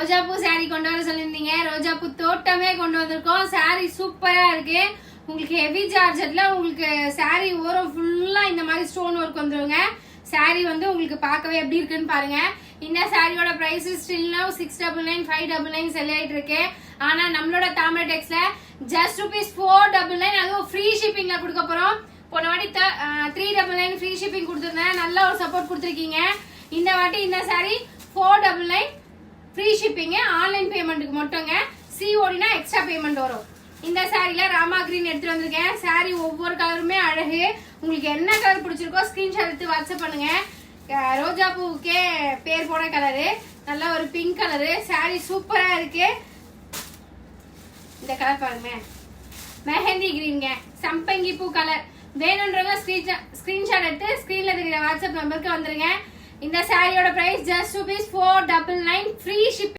ரோஜாப்பூ சாரி கொண்டு வர சொல்லியிருந்தீங்க. ரோஜாப்பூ தோட்டமே கொண்டு வந்திருக்கோம். சாரி சூப்பரா இருக்கு. உங்களுக்கு ஹெவி ஜார்ஜெட்ல உங்களுக்கு சாரி ஓரம் ஃபுல்லா இந்த மாதிரி ஸ்டோன் ஒர்க் வந்துருங்க. சாரி வந்து உங்களுக்கு பார்க்கவே எப்படி இருக்குன்னு பாருங்க. இந்த சாரியோட பிரைஸ் ஸ்டில் நவ் 699 599 செல் ஆயிட்டு இருக்கு. ஆனா நம்மளோட தாமரை டெக்ஸ்ல ஜஸ்ட் ₹499 அதுவும் ஃப்ரீ ஷிப்பிங்ல கொடுக்க போறோம். போன வாட்டி 399 ஃப்ரீ ஷிப்பிங் கொடுத்துருந்தேன். நல்ல ஒரு சப்போர்ட் கொடுத்துருக்கீங்க. இந்த வாட்டி இந்த சாரி 499 ஃப்ரீ ஷிப்பிங், ஆன்லைன் பேமெண்ட்டுக்கு மட்டுங்க. சிஓடினா எக்ஸ்ட்ரா பேமெண்ட் வரும். இந்த சாரில ராமா கிரீன் எடுத்துட்டு வந்திருக்கேன். சாரி ஒவ்வொரு கலருமே அழகு. உங்களுக்கு என்ன கலர் பிடிச்சிருக்கோ ஸ்கிரீன்ஷாட் எடுத்து வாட்ஸ்அப் பண்ணுங்க. ரோஜா பூவுக்கே பேர் போன கலரு, நல்ல ஒரு பிங்க் கலரு. சாரி சூப்பரா இருக்கு. இந்த கலர் பாருங்க, மெஹந்தி கிரீன்ங்க, சம்பங்கி பூ கலர். வேணுன்றவங்க ஸ்கிரீன்ஷாட் எடுத்து ஸ்கிரீன்ல இருக்கிற வாட்ஸ்அப் நம்பருக்கு வந்துருங்க. இந்த சாரியோட பிரைஸ் ஜஸ்ட் ₹499 ஃப்ரீ ஷிப்பிங்.